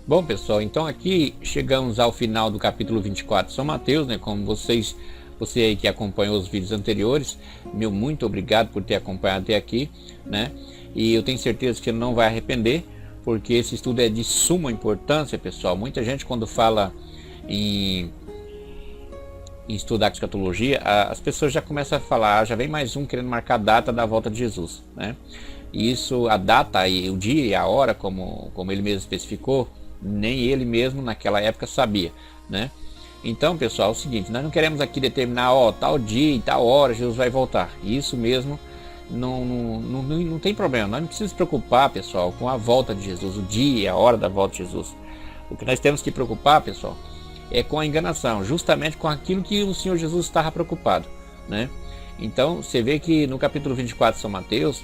Bom, pessoal, então aqui chegamos ao final do capítulo 24 de São Mateus, né? Como você aí que acompanhou os vídeos anteriores, meu muito obrigado por ter acompanhado até aqui, né? E eu tenho certeza que não vai arrepender, porque esse estudo é de suma importância, pessoal. Muita gente, quando fala em estudar escatologia, as pessoas já começam a falar, já vem mais um querendo marcar a data da volta de Jesus, né? E isso, a data e o dia e a hora, como ele mesmo especificou, nem ele mesmo naquela época sabia, né? Então, pessoal, é o seguinte, nós não queremos aqui determinar, tal dia e tal hora Jesus vai voltar. Isso mesmo não tem problema. Nós não precisamos se preocupar, pessoal, com a volta de Jesus, o dia e a hora da volta de Jesus. O que nós temos que preocupar, pessoal, é com a enganação, justamente com aquilo que o Senhor Jesus estava preocupado, né? Então, você vê que no capítulo 24 de São Mateus,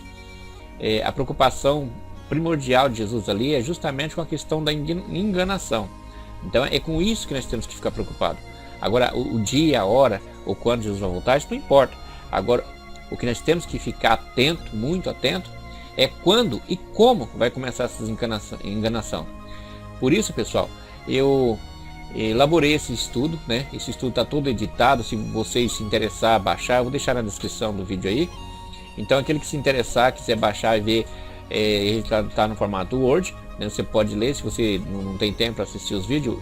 a preocupação primordial de Jesus ali é justamente com a questão da enganação. Então é com isso que nós temos que ficar preocupados. Agora, o dia, a hora, ou quando Jesus vai voltar, isso não importa. Agora, o que nós temos que ficar atento, muito atento, é quando e como vai começar essa enganação. Por isso, pessoal, eu elaborei esse estudo, né? Esse estudo está todo editado. Se vocês se interessar, baixar, eu vou deixar na descrição do vídeo aí. Então, aquele que se interessar, quiser baixar e ver, ele está no formato Word, né? Você pode ler, se você não tem tempo para assistir os vídeos,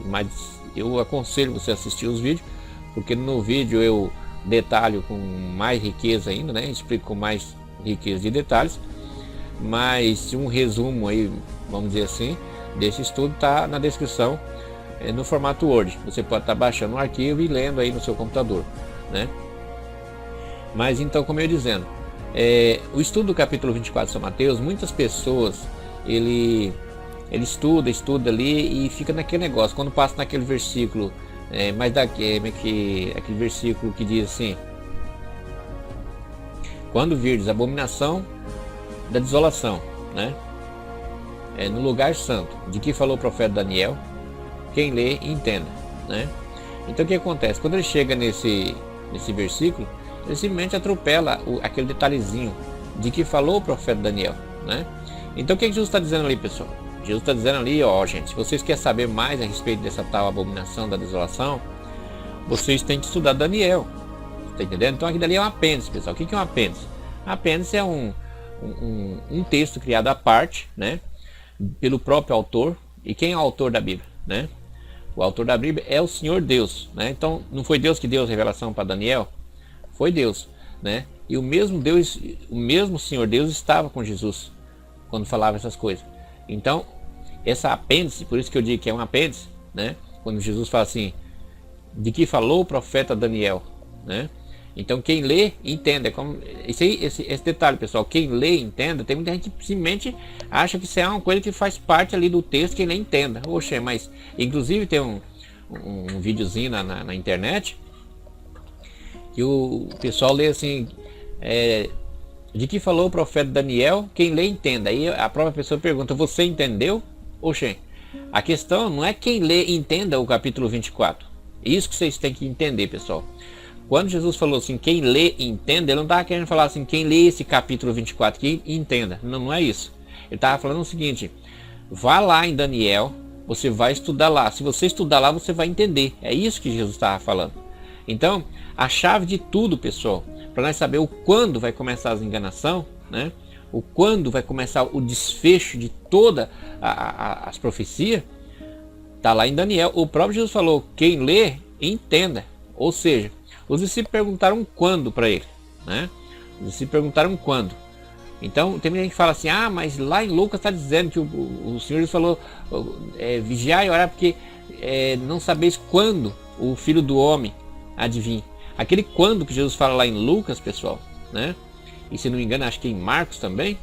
mas eu aconselho você a assistir os vídeos, porque no vídeo eu detalho com mais riqueza ainda, né? Explico com mais riqueza de detalhes, mas um resumo aí, vamos dizer assim, desse estudo está na descrição, no formato Word. Você pode estar baixando um arquivo e lendo aí no seu computador, né? Mas então, como eu ia dizendo, o estudo do capítulo 24 de São Mateus, muitas pessoas, ele estuda ali e fica naquele negócio, quando passa naquele versículo, aquele versículo que diz assim: quando virdes a abominação da desolação, né? No lugar santo, de que falou o profeta Daniel, quem lê entenda, né? Então o que acontece? Quando ele chega nesse versículo, ele simplesmente atropela aquele detalhezinho de que falou o profeta Daniel, né? Então o que Jesus está dizendo ali, pessoal? Jesus está dizendo ali, gente, se vocês querem saber mais a respeito dessa tal abominação da desolação, vocês têm que estudar Daniel, tá entendendo? Então aqui dali é um apêndice, pessoal. O que é um apêndice? Apêndice é um texto criado à parte, né? Pelo próprio autor. E quem é o autor da Bíblia, né? O autor da Bíblia é o Senhor Deus, né? Então não foi Deus que deu a revelação para Daniel? Foi Deus, né? E o mesmo Deus, o mesmo Senhor Deus estava com Jesus quando falava essas coisas. Então, essa apêndice, por isso que eu digo que é um apêndice, né? Quando Jesus fala assim, de que falou o profeta Daniel, né? Então, quem lê, entenda. Esse detalhe, pessoal, quem lê, entenda. Tem muita gente que simplesmente acha que isso é uma coisa que faz parte ali do texto, quem lê, entenda. Oxe, mas, inclusive, tem um videozinho na internet, que o pessoal lê assim, de que falou o profeta Daniel, quem lê entenda. Aí a própria pessoa pergunta, você entendeu? Oxê, a questão não é quem lê entenda o capítulo 24. Isso que vocês têm que entender, pessoal. Quando Jesus falou assim, quem lê entenda, ele não estava querendo falar assim, quem lê esse capítulo 24 que entenda. Não é isso. Ele estava falando o seguinte, vá lá em Daniel, você vai estudar lá. Se você estudar lá, você vai entender. É isso que Jesus estava falando. Então, a chave de tudo, pessoal, para nós saber o quando vai começar as enganação, né? O quando vai começar o desfecho de toda as profecias, está lá em Daniel. O próprio Jesus falou, quem lê, entenda. Ou seja, os discípulos perguntaram quando para ele, né? Os discípulos perguntaram quando. Então, tem muita gente que fala assim, mas lá em Lucas está dizendo que o Senhor Jesus falou, vigiar e orar, porque não sabeis quando o Filho do Homem adivinha. Aquele quando que Jesus fala lá em Lucas, pessoal, né? E se não me engano, acho que em Marcos também,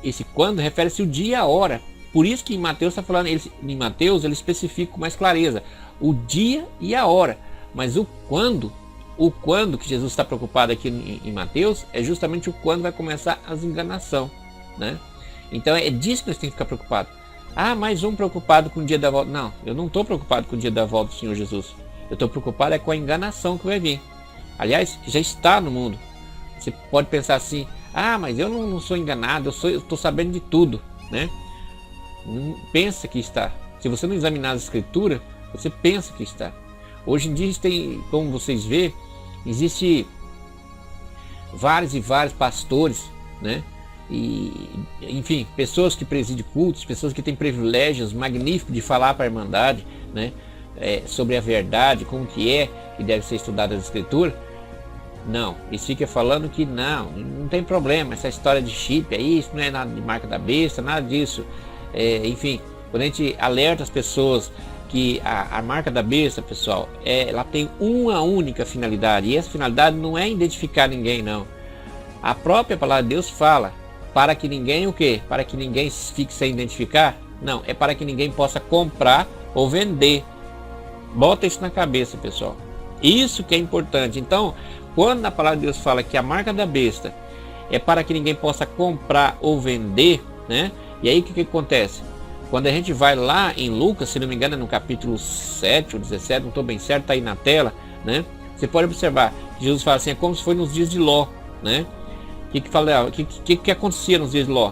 esse quando refere-se o dia e a hora. Por isso que em Mateus está falando, em Mateus ele especifica com mais clareza o dia e a hora. Mas o quando que Jesus está preocupado aqui em Mateus é justamente o quando vai começar as enganação, né? Então é disso que nós temos que ficar preocupados. Mais um preocupado com o dia da volta. Não, eu não estou preocupado com o dia da volta do Senhor Jesus. Eu estou preocupado com a enganação que vai vir. Aliás, já está no mundo. Você pode pensar assim, mas eu não sou enganado, eu estou sabendo de tudo, né? pensa que está. Se você não examinar a escritura, você pensa que está. Hoje em dia tem, como vocês vê, existe vários e vários pastores, né? E, enfim, pessoas que presidem cultos, pessoas que têm privilégios magníficos de falar para a Irmandade, né? Sobre a verdade, como que deve ser estudada a escritura. Não, eles ficam falando que não tem problema, essa história de chip aí, isso não é nada de marca da besta, nada disso. Enfim, quando a gente alerta as pessoas que a marca da besta, pessoal, ela tem uma única finalidade, e essa finalidade não é identificar ninguém, não. A própria palavra de Deus fala, para que ninguém o quê? Para que ninguém fique sem identificar? Não, é para que ninguém possa comprar ou vender. Bota isso na cabeça, pessoal. Isso que é importante. Então, quando a palavra de Deus fala que a marca da besta é para que ninguém possa comprar ou vender, né? E aí o que acontece? Quando a gente vai lá em Lucas, se não me engano é no capítulo 7 ou 17, não estou bem certo, está aí na tela, né? Você pode observar que Jesus fala assim, é como se foi nos dias de Ló, né? O que acontecia nos dias de Ló?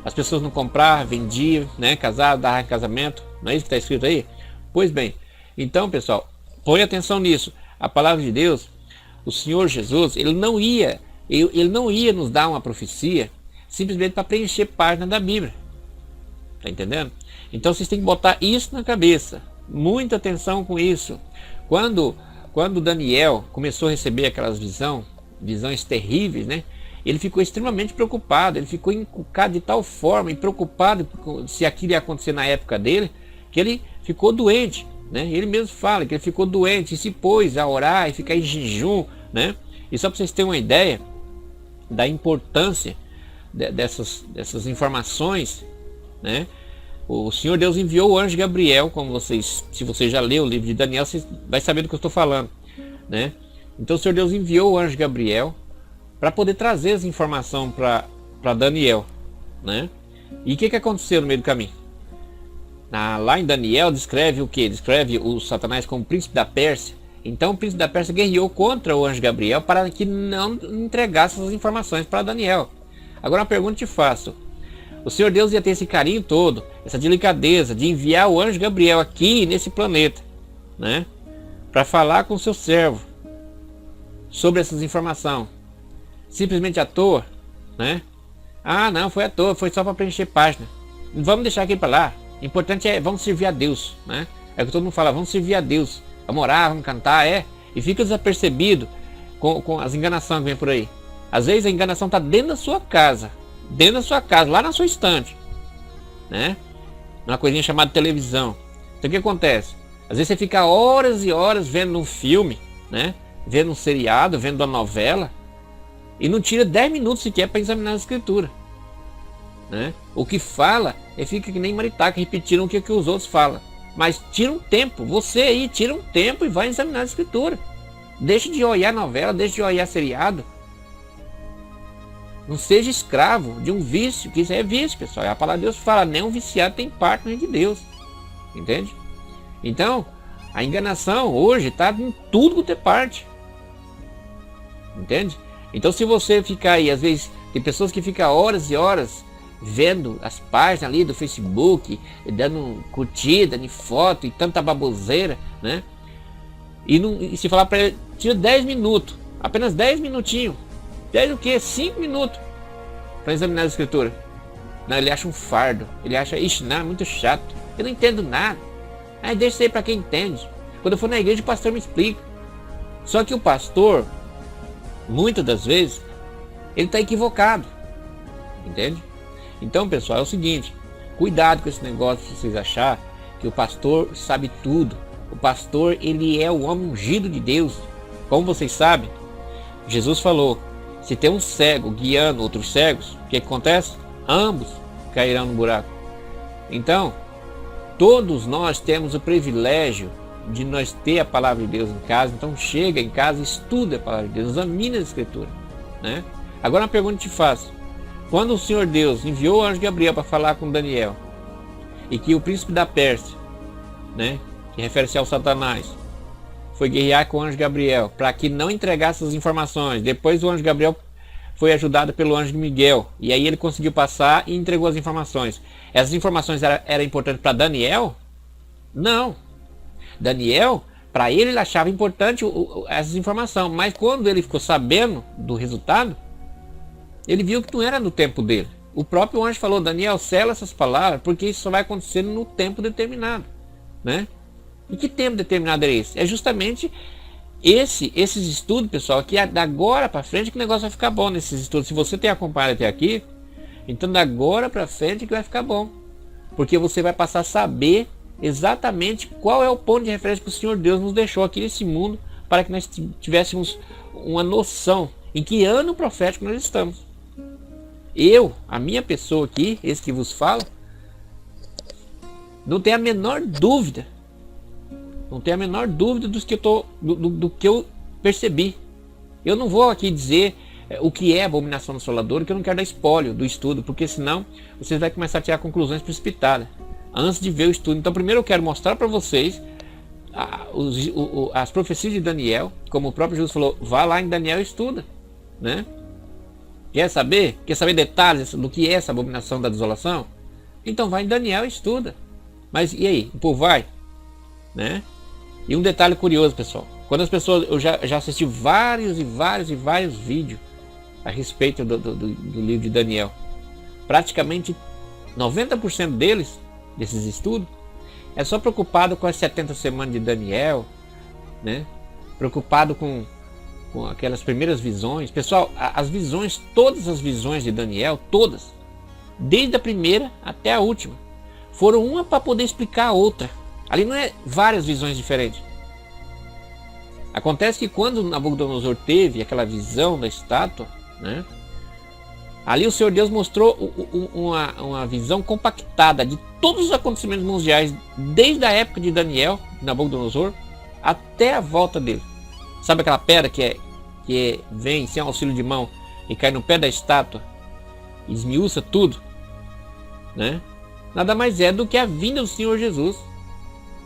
As pessoas não compravam, vendiam, né? Casavam, davam em casamento, não é isso que está escrito aí? Pois bem, então pessoal, põe atenção nisso. A palavra de Deus, o Senhor Jesus, ele não ia nos dar uma profecia simplesmente para preencher página da Bíblia. Tá entendendo? Então vocês têm que botar isso na cabeça. Muita atenção com isso. Quando Daniel começou a receber aquelas visões terríveis, né? Ele ficou extremamente preocupado. Ele ficou encucado de tal forma e preocupado se aquilo ia acontecer na época dele, que ele ficou doente, né? Ele mesmo fala que ele ficou doente e se pôs a orar e ficar em jejum, né? E só para vocês terem uma ideia da importância dessas informações, né? O Senhor Deus enviou o anjo Gabriel, como se você já leu o livro de Daniel, você vai saber do que eu estou falando, né? Então o Senhor Deus enviou o anjo Gabriel para poder trazer as informações para Daniel, né? E o que aconteceu no meio do caminho? Lá em Daniel descreve o que? Descreve o Satanás como príncipe da Pérsia. Então o príncipe da Pérsia guerreou contra o anjo Gabriel para que não entregasse essas informações para Daniel. Agora uma pergunta te faço. O Senhor Deus ia ter esse carinho todo, essa delicadeza de enviar o anjo Gabriel aqui nesse planeta, né? Para falar com o seu servo sobre essas informações. Simplesmente à toa, né? Ah, não, foi à toa, foi só para preencher página. Vamos deixar aqui para lá. O importante é, vamos servir a Deus, né? É o que todo mundo fala, vamos servir a Deus. Vamos orar, vamos cantar, E fica desapercebido com as enganações que vem por aí. Às vezes a enganação está dentro da sua casa, lá na sua estante, né? Uma coisinha chamada televisão. Então o que acontece? Às vezes você fica horas e horas vendo um filme, né? Vendo um seriado, vendo uma novela, e não tira 10 minutos sequer para examinar a escritura, né? O que fala, fica que nem maritaca, repetindo o que os outros falam. Mas tira um tempo, você aí tira um tempo e vai examinar a escritura. Deixa de olhar novela, deixa de olhar seriado. Não seja escravo de um vício, que isso é vício, pessoal. A palavra de Deus fala, nem um viciado tem parte no reino de Deus. Entende? Então, a enganação hoje está em tudo quanto é parte. Entende? Então se você ficar aí, às vezes, tem pessoas que ficam horas e horas vendo as páginas ali do Facebook, dando curtida em foto e tanta baboseira, né? E se falar para ele, tira 10 minutos, apenas 10 minutinhos, 10 o quê? 5 minutos para examinar a escritura. Não, ele acha um fardo, ele acha, ixi, não, é muito chato, eu não entendo nada. Aí deixa isso aí para quem entende. Quando eu for na igreja, o pastor me explica. Só que o pastor, muitas das vezes, ele está equivocado, entende? Então, pessoal, é o seguinte, cuidado com esse negócio de vocês achar que o pastor sabe tudo. O pastor, ele é o homem ungido de Deus. Como vocês sabem, Jesus falou, se tem um cego guiando outros cegos, o que acontece? Ambos cairão no buraco. Então, todos nós temos o privilégio de nós ter a palavra de Deus em casa. Então chega em casa, estuda a palavra de Deus, examina a escritura, né? Agora uma pergunta que te faço. Quando o Senhor Deus enviou o anjo Gabriel para falar com Daniel, e que o príncipe da Pérsia, né, que refere-se ao Satanás, foi guerrear com o anjo Gabriel para que não entregasse as informações, depois o anjo Gabriel foi ajudado pelo anjo Miguel. E aí ele conseguiu passar e entregou as informações. Essas informações eram importantes para Daniel? Não. Daniel, para ele achava importante essas informações. Mas quando ele ficou sabendo do resultado, ele viu que não era no tempo dele. O próprio anjo falou: Daniel, sela essas palavras, porque isso só vai acontecer no tempo determinado, né? E que tempo determinado é esse? É justamente esses estudos, pessoal, que da agora para frente que o negócio vai ficar bom nesses estudos. Se você tem acompanhado até aqui, então da agora para frente que vai ficar bom. Porque você vai passar a saber exatamente qual é o ponto de referência que o Senhor Deus nos deixou aqui nesse mundo, para que nós tivéssemos uma noção em que ano profético nós estamos. A minha pessoa aqui, esse que vos fala, não tem a menor dúvida. Não tem a menor dúvida do que eu percebi. Eu não vou aqui dizer o que é abominação assoladora, que eu não quero dar espólio do estudo, porque senão vocês vão começar a tirar conclusões precipitadas antes de ver o estudo. Então primeiro eu quero mostrar para vocês as profecias de Daniel, como o próprio Jesus falou: vá lá em Daniel e estuda, né? Quer saber? Quer saber detalhes do que é essa abominação da desolação? Então vai em Daniel e estuda. Mas e aí? O povo vai? Né? E um detalhe curioso, pessoal. Quando as pessoas... Eu já assisti vários vídeos a respeito do livro de Daniel. Praticamente 90% deles, desses estudos, é só preocupado com as 70 semanas de Daniel, né? Preocupado com aquelas primeiras visões. Pessoal, as visões, todas as visões de Daniel, todas, desde a primeira até a última, foram uma para poder explicar a outra. Ali não é várias visões diferentes. Acontece que quando Nabucodonosor teve aquela visão da estátua, né, ali o Senhor Deus mostrou uma visão compactada de todos os acontecimentos mundiais, desde a época de Daniel, Nabucodonosor, até a volta dele. Sabe aquela pedra que vem sem auxílio de mão e cai no pé da estátua, esmiuça tudo, né? Nada mais é do que a vinda do Senhor Jesus,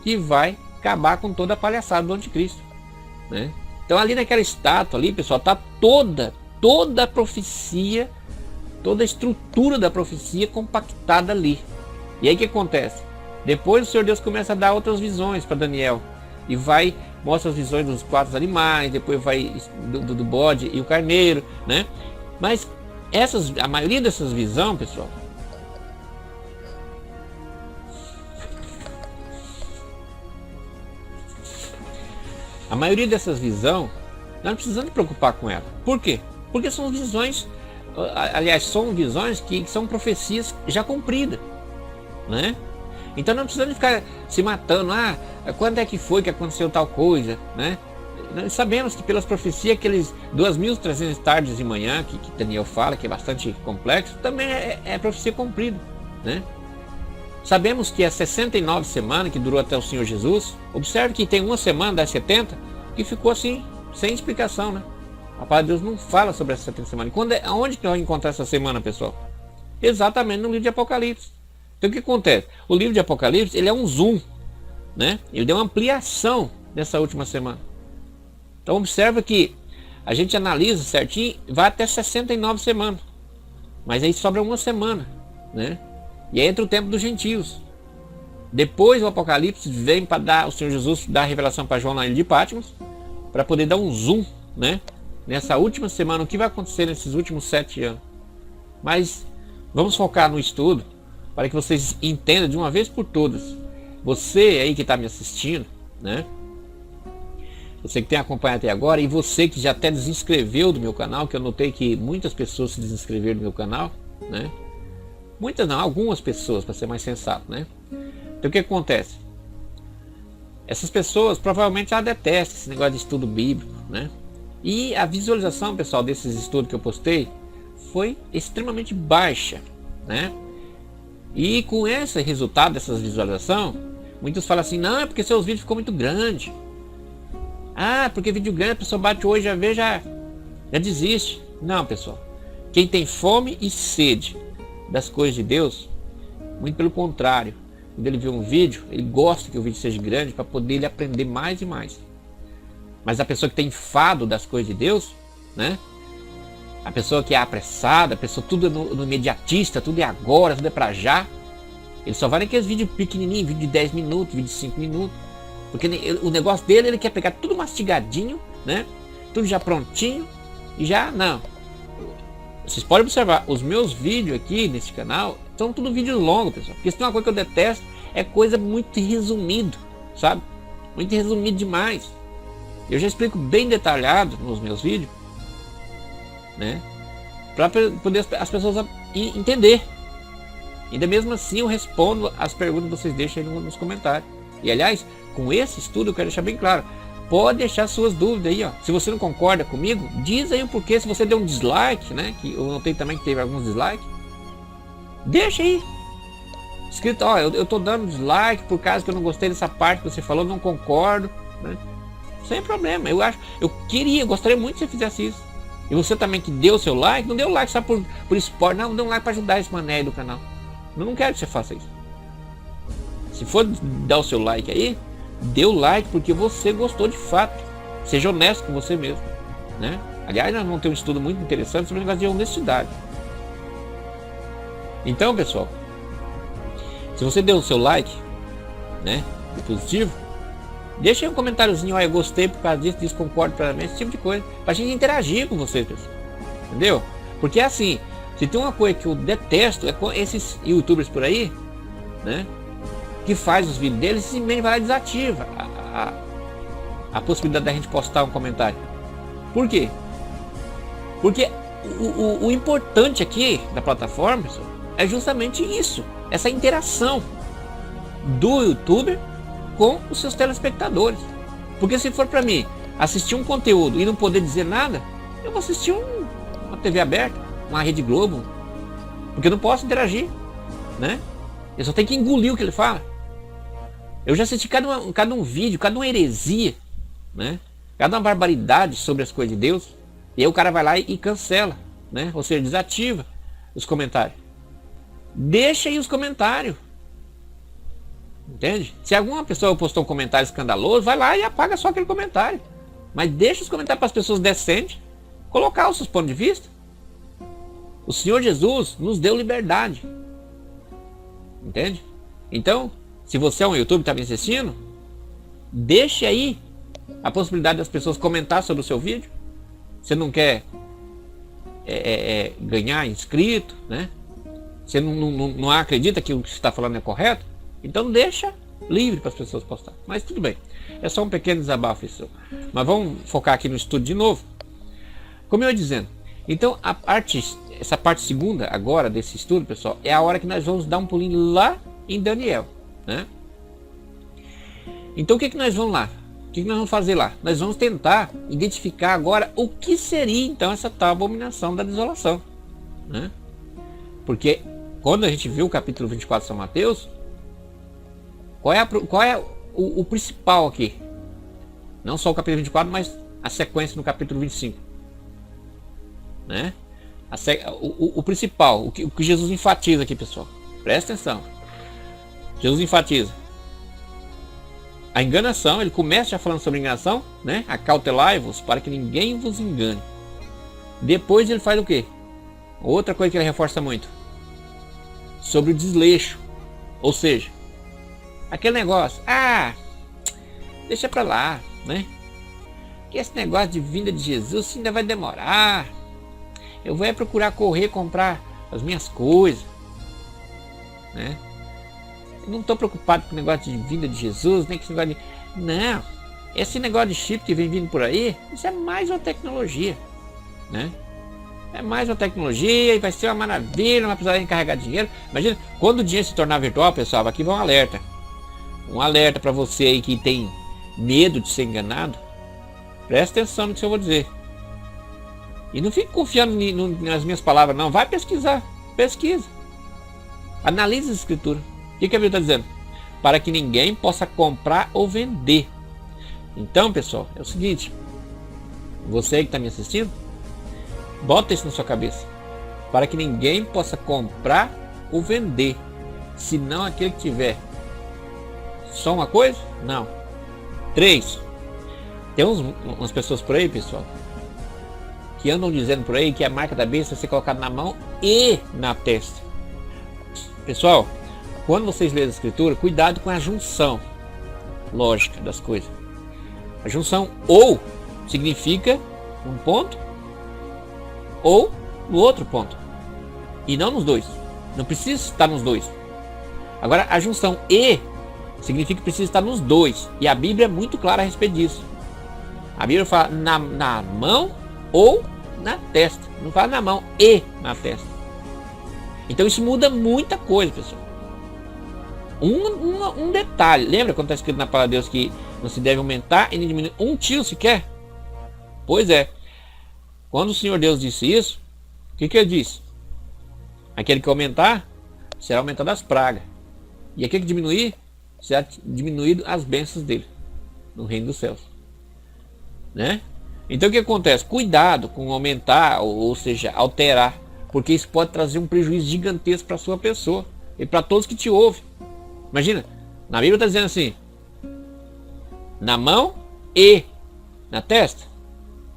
que vai acabar com toda a palhaçada do anticristo, né? Então ali naquela estátua ali, pessoal, está toda a profecia, toda a estrutura da profecia compactada ali. E aí o que acontece? Depois o Senhor Deus começa a dar outras visões para Daniel, e mostra as visões dos 4 animais, depois vai do bode e o carneiro, né? Mas a maioria dessas visões, pessoal, nós não precisamos preocupar com ela. Por quê? Porque são visões, aliás, são visões que são profecias já cumpridas, né? Então não precisamos ficar se matando. Quando é que foi que aconteceu tal coisa, né? Nós sabemos que pelas profecias, aqueles 2.300 tardes de manhã que Daniel fala, que é bastante complexo, também é profecia cumprida, né? Sabemos que as 69 semanas que durou até o Senhor Jesus, observe que tem uma semana das 70 que ficou assim, sem explicação, né? A palavra de Deus não fala sobre essas 70 semanas. Aonde que nós vamos encontrar essa semana, pessoal? Exatamente no livro de Apocalipse. Então o que acontece? O livro de Apocalipse, ele é um zoom, né? Ele deu uma ampliação nessa última semana. Então observa que a gente analisa certinho, vai até 69 semanas. Mas aí sobra uma semana, né? E aí entra o tempo dos gentios. Depois o Apocalipse vem para o Senhor Jesus dar a revelação para João na ilha de Patmos, para poder dar um zoom, né? Nessa última semana, o que vai acontecer nesses últimos 7 anos. Mas vamos focar no estudo, para que vocês entendam de uma vez por todas. Você aí que está me assistindo, né? Você que tem acompanhado até agora, e você que já até desinscreveu do meu canal, que eu notei que muitas pessoas se desinscreveram do meu canal, né? Muitas não, algumas pessoas, para ser mais sensato, né? Então o que acontece? Essas pessoas provavelmente já detestam esse negócio de estudo bíblico, né? E a visualização, pessoal, desses estudos que eu postei foi extremamente baixa, né? E com esse resultado dessas visualizações, muitos falam assim: não, é porque seus vídeos ficou muito grande. Porque vídeo grande, a pessoa bate hoje, já vê, já desiste. Não, pessoal. Quem tem fome e sede das coisas de Deus, muito pelo contrário, quando ele vê um vídeo, ele gosta que o vídeo seja grande para poder ele aprender mais e mais. Mas a pessoa que tem enfado das coisas de Deus, né? A pessoa que é apressada, a pessoa tudo é no imediatista, tudo é agora, tudo é pra já. Ele só vai naqueles vídeos pequenininhos, vídeo de 10 minutos, vídeo de 5 minutos. Porque o negócio dele, ele quer pegar tudo mastigadinho, né? Tudo já prontinho e já não. Vocês podem observar, os meus vídeos aqui nesse canal são tudo vídeos longos, pessoal. Porque se tem uma coisa que eu detesto, é coisa muito resumido, sabe? Muito resumido demais. Eu já explico bem detalhado nos meus vídeos, né? Para poder as pessoas entender. Ainda mesmo assim eu respondo as perguntas que vocês deixam aí nos comentários. E aliás, com esse estudo eu quero deixar bem claro. Pode deixar suas dúvidas aí, ó. Se você não concorda comigo, diz aí o porquê. Se você deu um dislike, né? Que eu notei também que teve alguns dislikes. Deixa aí. Escrito, ó, eu tô dando dislike por causa que eu não gostei dessa parte que você falou, não concordo, né? Sem problema. Eu gostaria muito que você fizesse isso. E você também que deu o seu like, não deu like só por esporte, não, deu um like para ajudar esse mané aí do canal. Eu não quero que você faça isso. Se for dar o seu like aí, dê o like porque você gostou de fato. Seja honesto com você mesmo, né? Aliás, nós vamos ter um estudo muito interessante sobre o negócio de honestidade. Então, pessoal, se você deu o seu like, né, positivo, deixa aí um comentáriozinho, ó, eu gostei por causa disso, concordo plenamente, esse tipo de coisa, pra gente interagir com vocês, pessoal. Entendeu? Porque assim, se tem uma coisa que eu detesto, é com esses youtubers por aí, né, que faz os vídeos deles e simplesmente vai lá e desativa a possibilidade da gente postar um comentário. Por quê? Porque o importante aqui da plataforma, pessoal, é justamente isso, essa interação do youtuber com os seus telespectadores. Porque se for para mim assistir um conteúdo e não poder dizer nada, eu vou assistir uma TV aberta, uma Rede Globo, porque eu não posso interagir, né? Eu só tenho que engolir o que ele fala. Eu já assisti cada um vídeo, cada uma heresia, né? Cada uma barbaridade sobre as coisas de Deus, e aí o cara vai lá e cancela, né? Ou seja, desativa os comentários. Deixa aí os comentários. Entende? Se alguma pessoa postou um comentário escandaloso, vai lá e apaga só aquele comentário. Mas deixa os comentários para as pessoas decentes colocar os seus pontos de vista. O Senhor Jesus nos deu liberdade. Entende? Então, se você é um youtuber que está me assistindo, deixe aí a possibilidade das pessoas comentar sobre o seu vídeo. Você não quer ganhar inscrito, né? Você não acredita que o que você está falando é correto? Então deixa livre para as pessoas postar. Mas tudo bem, é só um pequeno desabafo isso. Mas vamos focar aqui no estudo de novo. Como eu ia dizendo, então essa parte segunda agora desse estudo, pessoal, é a hora que nós vamos dar um pulinho lá em Daniel, né? Então o que nós vamos lá? O que nós vamos fazer lá? Nós vamos tentar identificar agora o que seria então essa tal abominação da desolação, né? Porque quando a gente viu o capítulo 24 de São Mateus, qual é o principal aqui? Não só o capítulo 24, mas a sequência no capítulo 25, né? O principal, o que Jesus enfatiza aqui, pessoal, presta atenção. Jesus enfatiza a enganação. Ele começa já falando sobre enganação, né? Acautelai-vos para que ninguém vos engane. Depois ele faz o quê? Outra coisa que ele reforça muito, sobre o desleixo. Ou seja, aquele negócio, deixa pra lá, né? Que esse negócio de vinda de Jesus ainda vai demorar. Eu vou procurar correr, comprar as minhas coisas, né? Eu não estou preocupado com o negócio de vinda de Jesus, nem com esse negócio de... Não, esse negócio de chip que vem vindo por aí, isso é mais uma tecnologia, né? É mais uma tecnologia e vai ser uma maravilha, não vai precisar encarregar dinheiro. Imagina, quando o dinheiro se tornar virtual, pessoal, aqui vai um alerta. Um alerta para você aí que tem medo de ser enganado. Presta atenção no que eu vou dizer. E não fique confiando nas minhas palavras, não. Vai pesquisar. Pesquisa. Analise a escritura. O que a Bíblia está dizendo? Para que ninguém possa comprar ou vender. Então, pessoal, é o seguinte. Você que está me assistindo, bota isso na sua cabeça. Para que ninguém possa comprar ou vender. Senão aquele que tiver só uma coisa? Não. 3. Tem umas pessoas por aí, pessoal, que andam dizendo por aí que a marca da besta vai ser colocada na mão e na testa. Pessoal, quando vocês lerem a escritura, cuidado com a junção lógica das coisas. A junção ou significa um ponto ou no outro ponto, e não nos dois. Não precisa estar nos dois. Agora, a junção e significa que precisa estar nos dois, e a Bíblia é muito clara a respeito disso. A Bíblia fala na mão ou na testa, não fala na mão e na testa. Então isso muda muita coisa, pessoal. Um detalhe, lembra quando está escrito na palavra de Deus que não se deve aumentar e nem diminuir um tio sequer? Pois é, quando o Senhor Deus disse isso, o que ele disse? Aquele que aumentar, será aumentado as pragas, e aquele que diminuir, será diminuído as bênçãos dele no reino dos céus, né? Então o que acontece? Cuidado com aumentar, ou seja, alterar, porque isso pode trazer um prejuízo gigantesco para a sua pessoa e para todos que te ouvem. Imagina, na Bíblia está dizendo assim, na mão e na testa?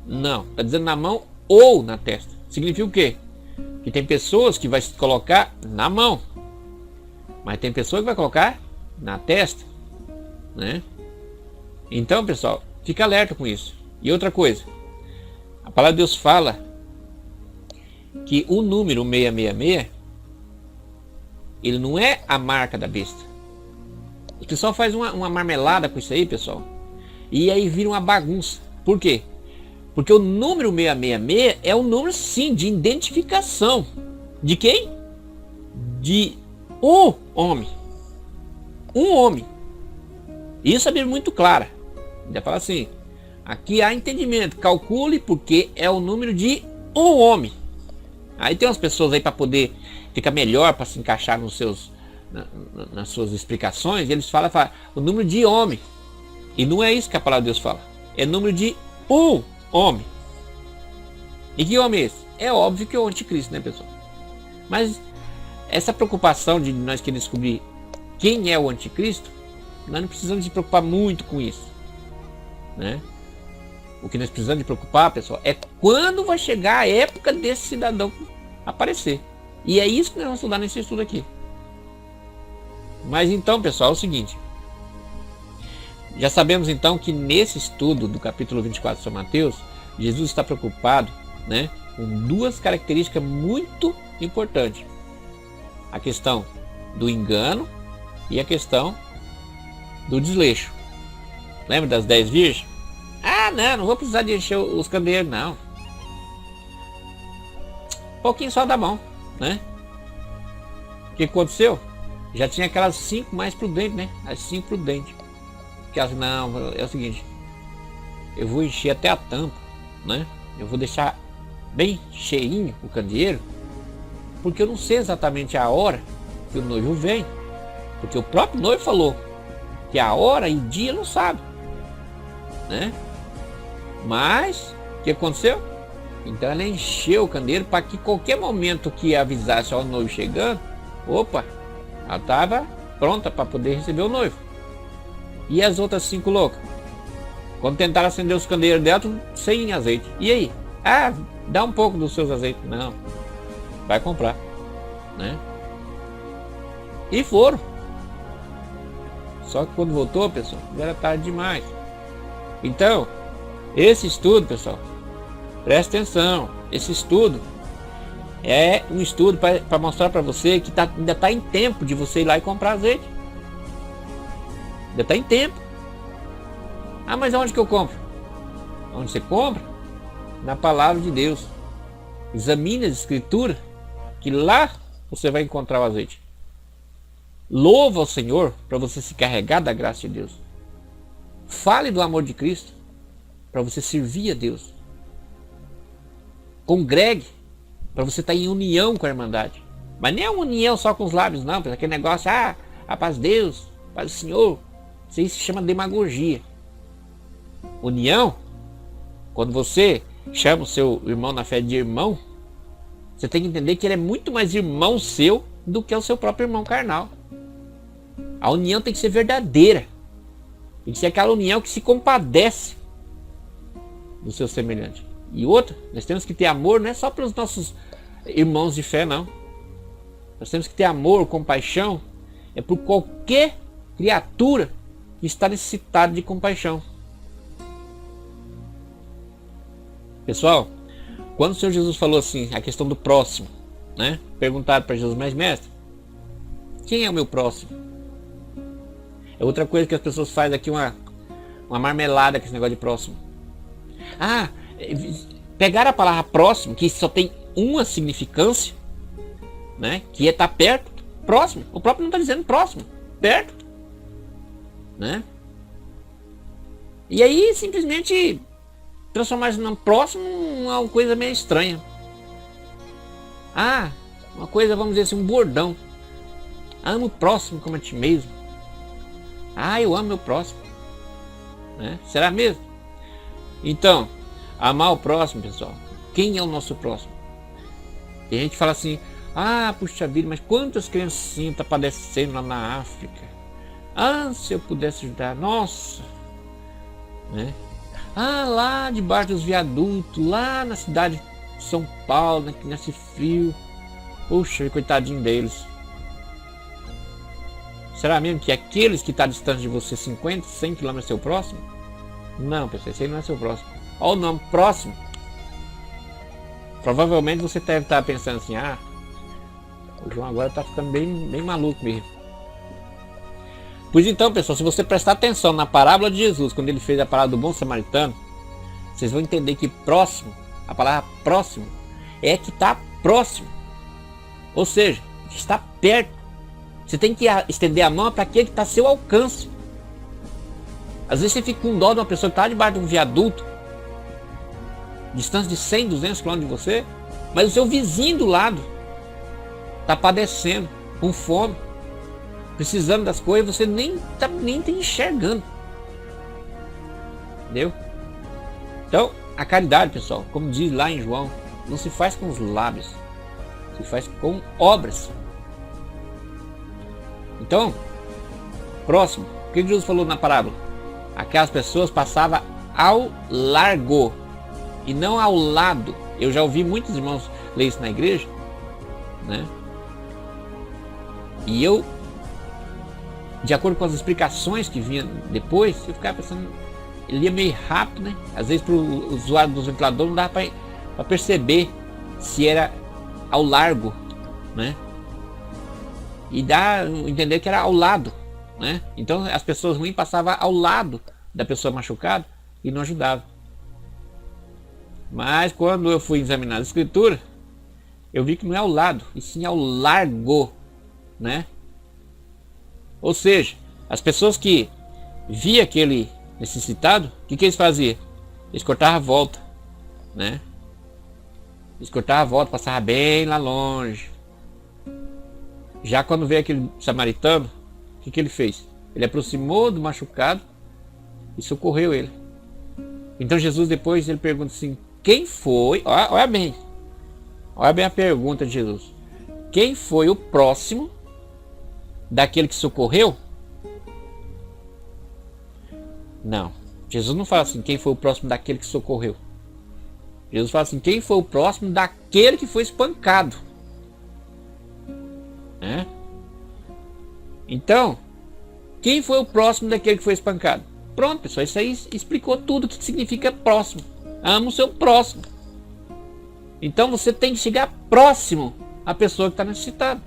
Não, está dizendo na mão ou na testa. Significa o quê? Que tem pessoas que vai se colocar na mão, mas tem pessoa que vai colocar na testa, né? Então, pessoal, fica alerta com isso. E outra coisa, a palavra de Deus fala que o número 666, ele não é a marca da besta. O pessoal faz uma marmelada com isso aí, pessoal, e aí vira uma bagunça. Por quê? Porque o número 666 é um número, sim, de identificação. De quem? De um homem. Um homem. Isso é muito clara. Ainda fala assim, aqui há entendimento, calcule porque é o número de um homem. Aí tem umas pessoas aí para poder ficar melhor, para se encaixar nos seus, nas suas explicações, eles falam o número de homem. E não é isso que a palavra de Deus fala. É número de um homem. E que homem é esse? É óbvio que é o anticristo, né, pessoal? Mas essa preocupação de nós querer descobrir quem é o anticristo, nós não precisamos de preocupar muito com isso, né? O que nós precisamos de preocupar, pessoal, é quando vai chegar a época desse cidadão aparecer. E é isso que nós vamos estudar nesse estudo aqui. Mas então, pessoal, é o seguinte. Já sabemos então que nesse estudo do capítulo 24 de São Mateus, Jesus está preocupado, né, com duas características muito importantes. A questão do engano e a questão do desleixo. Lembra das 10 virgens? Ah, não vou precisar de encher os candeeiros, não. Um pouquinho só dá bom, né? O que aconteceu? Já tinha aquelas 5 mais prudentes, né? As 5 prudentes. Que elas, não, é o seguinte, eu vou encher até a tampa, né? Eu vou deixar bem cheinho o candeeiro, porque eu não sei exatamente a hora que o noivo vem, porque o próprio noivo falou que a hora e dia não sabe, né? Mas o que aconteceu? Então ela encheu o candeeiro para que qualquer momento que avisasse ao noivo chegando, opa, ela estava pronta para poder receber o noivo. E as outras 5 loucas? Quando tentaram acender os candeeiros dela, sem azeite. E aí? Ah, dá um pouco dos seus azeites. Não, vai comprar, né? E foram. Só que quando voltou, pessoal, já era tarde demais. Então, esse estudo, pessoal, presta atenção. Esse estudo é um estudo para mostrar para você que ainda está em tempo de você ir lá e comprar azeite. Ainda está em tempo. Ah, mas aonde que eu compro? Onde você compra? Na palavra de Deus. Examine as escrituras, que lá você vai encontrar o azeite. Louva ao Senhor para você se carregar da graça de Deus. Fale do amor de Cristo para você servir a Deus. Congregue para você estar em união com a Irmandade. Mas nem é uma união só com os lábios, não. Aquele negócio, a paz de Deus, a paz do Senhor. Isso aí se chama demagogia. União, quando você chama o seu irmão na fé de irmão, você tem que entender que ele é muito mais irmão seu do que o seu próprio irmão carnal. A união tem que ser verdadeira. Tem que ser aquela união que se compadece do seu semelhante. E outra, nós temos que ter amor não é só pelos nossos irmãos de fé, não. Nós temos que ter amor, compaixão, é por qualquer criatura que está necessitada de compaixão. Pessoal, quando o Senhor Jesus falou assim, a questão do próximo, né? Perguntaram para Jesus, mas mestre, quem é o meu próximo? É outra coisa que as pessoas fazem aqui, uma marmelada com esse negócio de próximo. Ah, pegaram a palavra próximo, que só tem uma significância, né? Que é estar perto, próximo. O próprio não está dizendo próximo, perto, né? E aí simplesmente transformar isso no próximo uma coisa meio estranha. Ah, uma coisa, vamos dizer assim, um bordão. Amo o próximo como a ti mesmo. Ah, eu amo meu próximo, né? Será mesmo? Então, amar o próximo, pessoal. Quem é o nosso próximo? Tem gente que fala assim, ah, puxa vida, mas quantas criancinhas estão padecendo lá na África? Ah, se eu pudesse ajudar, nossa, né? Ah, lá debaixo dos viadutos, lá na cidade de São Paulo, né, que nesse frio. Puxa, coitadinho deles. Será mesmo que aqueles que estão distantes de você 50, 100 km é seu próximo? Não, pessoal, esse aí não é seu próximo. Olha o nome, próximo. Provavelmente você deve estar pensando assim, ah, o João agora está ficando bem maluco mesmo. Pois então, pessoal, se você prestar atenção na parábola de Jesus, quando ele fez a parábola do bom samaritano, vocês vão entender que próximo, a palavra próximo, é que está próximo. Ou seja, que está perto. Você tem que estender a mão para aquele que está a seu alcance. Às vezes você fica com dó de uma pessoa que está debaixo de um viaduto, distância de 100, 200 km de você, mas o seu vizinho do lado está padecendo, com fome, precisando das coisas, você nem está enxergando. Entendeu? Então, a caridade, pessoal, como diz lá em João, não se faz com os lábios, se faz com obras. Então, próximo, o que Jesus falou na parábola? Aquelas pessoas passavam ao largo e não ao lado. Eu já ouvi muitos irmãos ler isso na igreja, né? E eu, de acordo com as explicações que vinham depois, eu ficava pensando, ele ia meio rápido, né? Às vezes para o usuário dos ventiladores não dava para perceber se era ao largo, né? E dá a entender que era ao lado, né? Então as pessoas ruins passavam ao lado da pessoa machucada e não ajudavam. Mas quando eu fui examinar a escritura, eu vi que não é ao lado, e sim ao largo, né? Ou seja, as pessoas que via aquele necessitado, o que eles faziam? Eles cortavam a volta, né? Eles cortavam a volta, passavam bem lá longe. Já quando veio aquele samaritano, o que ele fez? Ele aproximou do machucado e socorreu ele. Então Jesus depois ele pergunta assim, quem foi, olha bem a pergunta de Jesus, quem foi o próximo daquele que socorreu? Não, Jesus não fala assim, quem foi o próximo daquele que socorreu. Jesus fala assim, quem foi o próximo daquele que foi espancado, né? Então, quem foi o próximo daquele que foi espancado? Pronto, pessoal, isso aí explicou tudo o que significa próximo. Ama o seu próximo. Então você tem que chegar próximo à pessoa que está necessitada.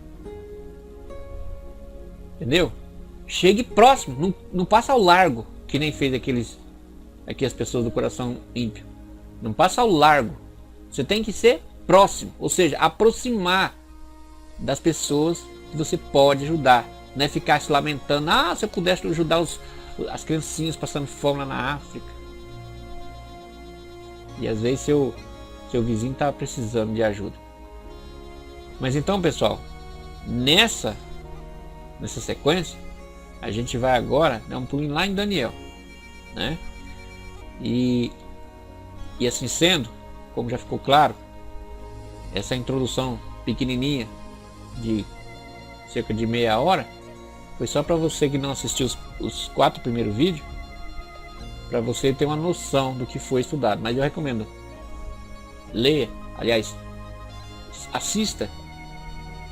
Entendeu? Chegue próximo, não passa ao largo, que nem fez aqui as pessoas do coração ímpio. Não passa ao largo. Você tem que ser próximo, ou seja, aproximar das pessoas que você pode ajudar. Não é ficar se lamentando, se eu pudesse ajudar as criancinhas passando fome lá na África. E às vezes seu vizinho está precisando de ajuda. Mas então, pessoal, nessa sequência, a gente vai agora dar um pulinho lá em Daniel, né? E assim sendo, como já ficou claro, essa introdução pequenininha de cerca de meia hora foi só para você que não assistiu os 4 primeiros vídeos, para você ter uma noção do que foi estudado. Mas eu recomendo leia, aliás, assista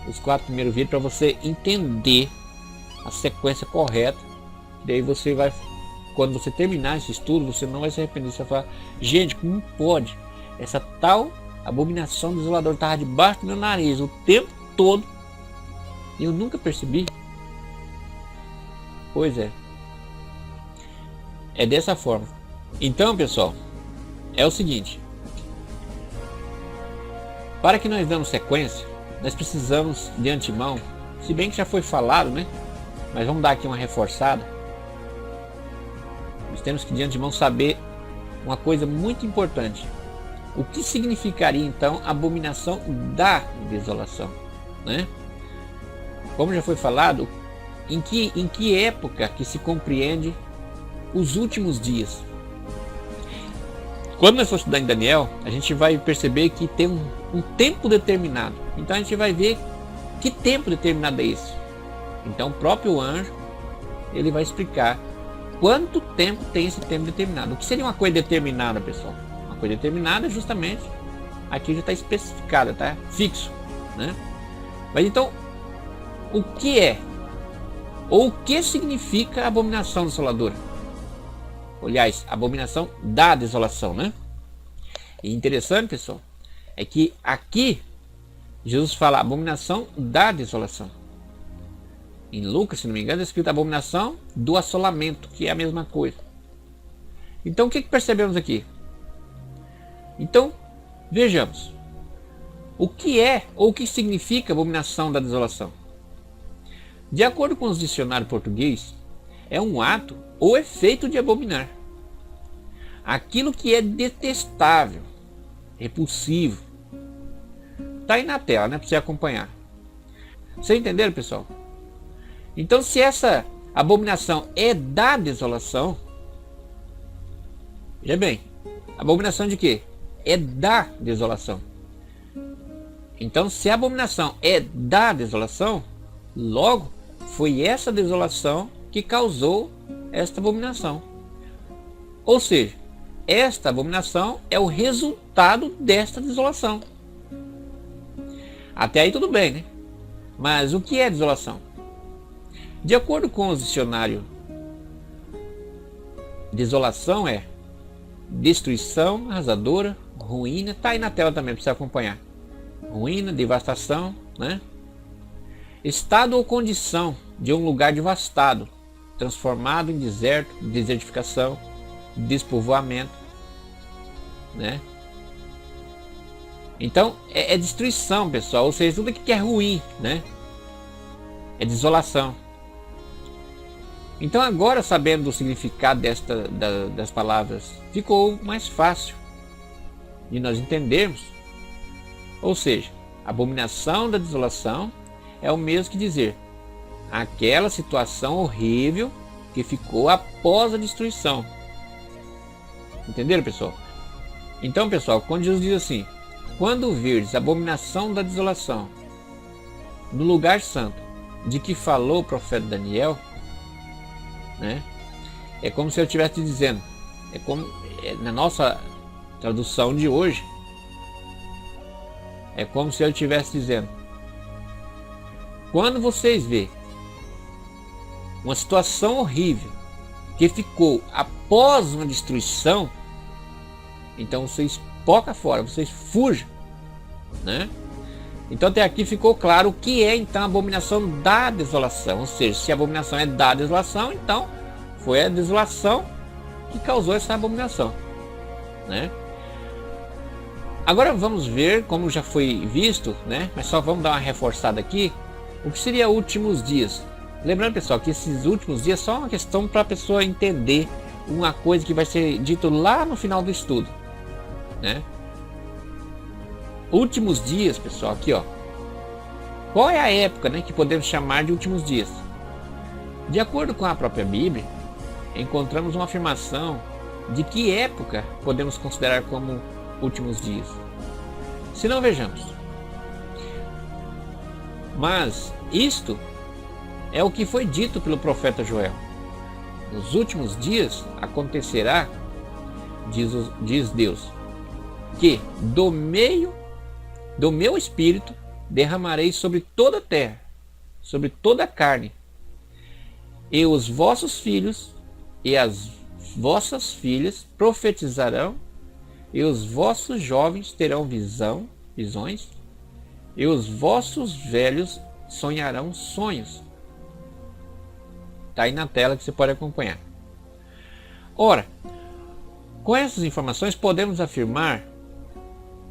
os 4 primeiros vídeos para você entender a sequência correta. Daí você vai, quando você terminar esse estudo, você não vai se arrepender. Você vai falar, gente, como pode? Essa tal abominação desoladora estava debaixo do meu nariz o tempo todo e eu nunca percebi. Pois é. É dessa forma. Então, pessoal, é o seguinte. Para que nós damos sequência, nós precisamos de antemão, se bem que já foi falado, né? Mas vamos dar aqui uma reforçada. Nós temos que de antemão saber uma coisa muito importante. O que significaria então a abominação da desolação, né? Como já foi falado, em que época que se compreende os últimos dias? Quando nós for estudar em Daniel, a gente vai perceber que tem um tempo determinado. Então a gente vai ver que tempo determinado é esse. Então o próprio anjo, ele vai explicar quanto tempo tem esse tempo determinado. O que seria uma coisa determinada, pessoal? Uma coisa determinada, justamente, aqui já está especificada, tá? Fixo, né? Mas então, o que é? Ou o que significa a abominação desoladora? Aliás, abominação da desolação, né? E interessante, pessoal, é que aqui Jesus fala abominação da desolação. Em Lucas, se não me engano, é escrito abominação do assolamento, que é a mesma coisa. Então, o que percebemos aqui? Então, vejamos. O que é ou o que significa abominação da desolação? De acordo com os dicionários português, é um ato ou efeito de abominar. Aquilo que é detestável, repulsivo. Está aí na tela, né, para você acompanhar. Vocês entenderam, pessoal? Então, se essa abominação é da desolação, veja bem, abominação de quê? É da desolação. Então, se a abominação é da desolação, logo foi essa desolação que causou esta abominação. Ou seja, esta abominação é o resultado desta desolação. Até aí tudo bem, né? Mas o que é desolação? De acordo com o dicionário, desolação é destruição, arrasadora, ruína. Está aí na tela também para você acompanhar. Ruína, devastação, né? Estado ou condição de um lugar devastado, transformado em deserto, desertificação, despovoamento, né? Então é destruição, pessoal, ou seja, tudo que é ruim, né? É desolação. Então agora, sabendo o significado das palavras, ficou mais fácil de nós entendermos. Ou seja, abominação da desolação é o mesmo que dizer aquela situação horrível que ficou após a destruição. Entenderam, pessoal? Então, pessoal, quando Jesus diz assim, quando virdes a abominação da desolação no lugar santo, de que falou o profeta Daniel, né? É como se eu estivesse dizendo, na nossa tradução de hoje, é como se eu estivesse dizendo, quando vocês vê uma situação horrível que ficou após uma destruição, então vocês poca fora, vocês fujam, né? Então até aqui ficou claro o que é então a abominação da desolação. Ou seja, se a abominação é da desolação, então foi a desolação que causou essa abominação, né? Agora vamos ver, como já foi visto, né? Mas só vamos dar uma reforçada aqui, o que seria últimos dias. Lembrando, pessoal, que esses últimos dias só é uma questão para a pessoa entender uma coisa que vai ser dito lá no final do estudo, né? Últimos dias, pessoal, aqui ó. Qual é a época, né, que podemos chamar de últimos dias? De acordo com a própria Bíblia, encontramos uma afirmação de que época podemos considerar como últimos dias. Se não, vejamos. Mas isto é o que foi dito pelo profeta Joel. Nos últimos dias acontecerá, diz Deus, que do meu espírito derramarei sobre toda a terra, sobre toda a carne, e os vossos filhos e as vossas filhas profetizarão, e os vossos jovens terão visões, e os vossos velhos sonharão sonhos. Está aí na tela que você pode acompanhar. Ora, com essas informações podemos afirmar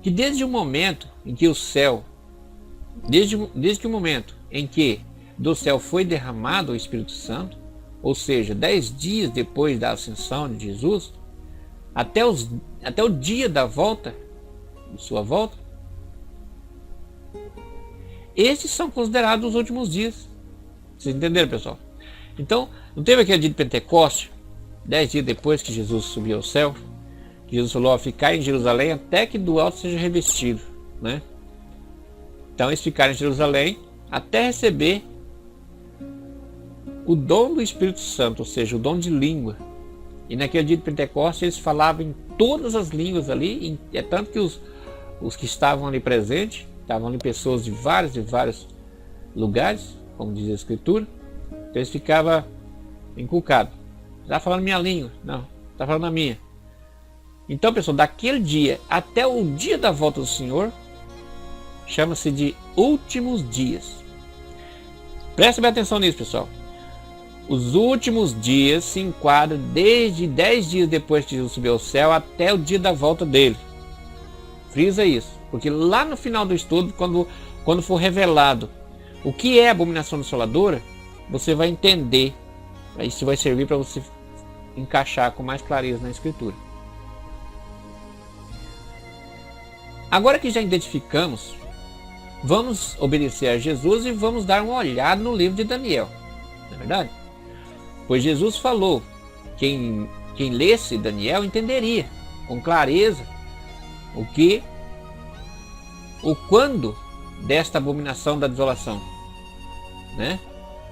que desde o momento em que o céu, desde que o momento em que do céu foi derramado o Espírito Santo, ou seja, 10 dias depois da ascensão de Jesus, até o dia da volta, de sua volta, estes são considerados os últimos dias. Vocês entenderam, pessoal? Então, não teve aquele dia de Pentecostes, 10 dias depois que Jesus subiu ao céu, que Jesus falou: ficar em Jerusalém até que do alto seja revestido, né? Então eles ficaram em Jerusalém até receber o dom do Espírito Santo, ou seja, o dom de língua. E naquele dia de Pentecostes eles falavam em todas as línguas ali, é tanto que os que estavam ali presentes, estavam ali pessoas de vários lugares, como diz a Escritura, então eles ficavam inculcados. Está falando minha língua? Não, está falando a minha. Então, pessoal, daquele dia até o dia da volta do Senhor, chama-se de últimos dias. Preste bem atenção nisso, pessoal. Os últimos dias se enquadram desde 10 dias depois que Jesus subiu ao céu até o dia da volta dele. Frisa isso, porque lá no final do estudo, quando for revelado o que é a abominação desoladora, você vai entender. Isso vai servir para você encaixar com mais clareza na Escritura. Agora que já identificamos, vamos obedecer a Jesus e vamos dar uma olhada no livro de Daniel. Não é verdade? Pois Jesus falou, quem lesse Daniel entenderia com clareza o quando desta abominação da desolação, né?